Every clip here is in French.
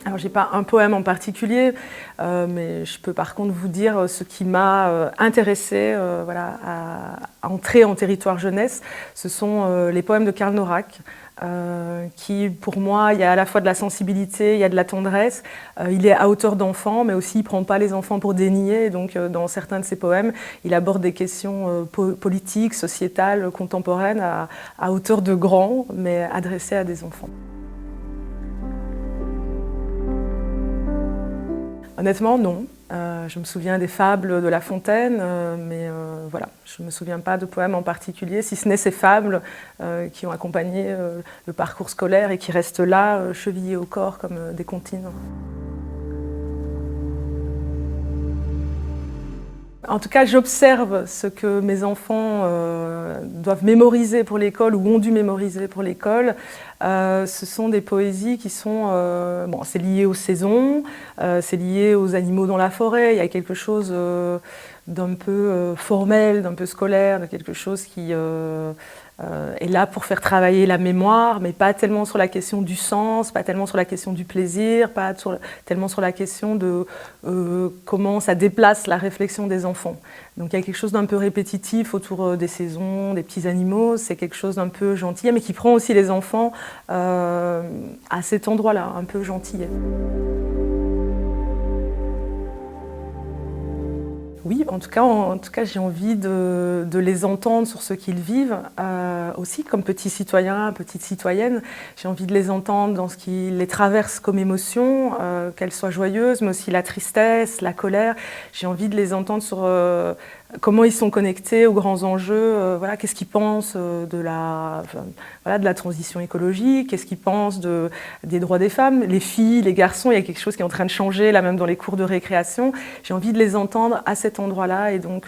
Alors, j'ai pas un poème en particulier, mais je peux par contre vous dire ce qui m'a intéressée voilà, à entrer en territoire jeunesse. Ce sont les poèmes de Karl Norak, qui, pour moi, il y a à la fois de la sensibilité, il y a de la tendresse. Il est à hauteur d'enfant, mais aussi il ne prend pas les enfants pour des niais. Donc, dans certains de ses poèmes, il aborde des questions politiques, sociétales, contemporaines, à hauteur de grands, mais adressées à des enfants. Honnêtement, non. Je me souviens des fables de La Fontaine, mais voilà, je ne me souviens pas de poèmes en particulier, si ce n'est ces fables qui ont accompagné le parcours scolaire et qui restent là, chevillés au corps comme des comptines. En tout cas, j'observe ce que mes enfants doivent mémoriser pour l'école ou ont dû mémoriser pour l'école. Ce sont des poésies qui sont... bon, c'est lié aux saisons, c'est lié aux animaux dans la forêt. Il y a quelque chose d'un peu formel, d'un peu scolaire, de quelque chose qui est là pour faire travailler la mémoire, mais pas tellement sur la question du sens, pas tellement sur la question du plaisir, pas tellement sur la question de comment ça déplace la réflexion des enfants. Donc il y a quelque chose d'un peu répétitif autour des saisons, des petits animaux, c'est quelque chose d'un peu gentil, mais qui prend aussi les enfants à cet endroit-là, un peu gentil. Oui, en tout cas j'ai envie de les entendre sur ce qu'ils vivent, aussi comme petits citoyens, petites citoyennes. J'ai envie de les entendre dans ce qui les traverse comme émotion, qu'elles soient joyeuses, mais aussi la tristesse, la colère. J'ai envie de les entendre sur comment ils sont connectés aux grands enjeux, voilà, qu'est-ce qu'ils pensent de la transition écologique, qu'est-ce qu'ils pensent des droits des femmes, les filles, les garçons, il y a quelque chose qui est en train de changer, là même dans les cours de récréation. J'ai envie de les entendre à cet endroit-là et donc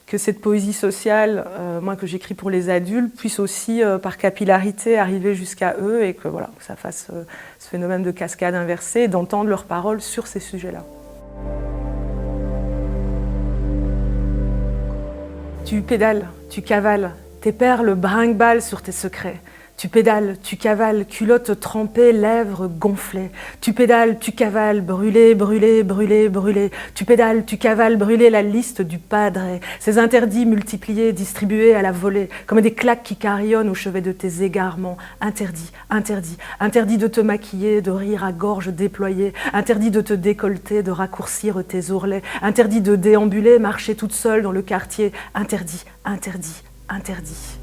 que cette poésie sociale, moi que j'écris pour les adultes, puisse aussi par capillarité arriver jusqu'à eux et que, voilà, que ça fasse ce phénomène de cascade inversée et d'entendre leurs paroles sur ces sujets-là. Tu pédales, tu cavales, tes perles brinque-balles sur tes secrets. Tu pédales, tu cavales, culotte trempée, lèvres gonflées. Tu pédales, tu cavales, brûler, brûler, brûler, brûler. Tu pédales, tu cavales, brûler la liste du padre. Ces interdits multipliés, distribués à la volée, comme des claques qui carillonnent au chevet de tes égarements. Interdit, interdit, interdit de te maquiller, de rire à gorge déployée. Interdit de te décolleter, de raccourcir tes ourlets. Interdit de déambuler, marcher toute seule dans le quartier. Interdit, interdit, interdit.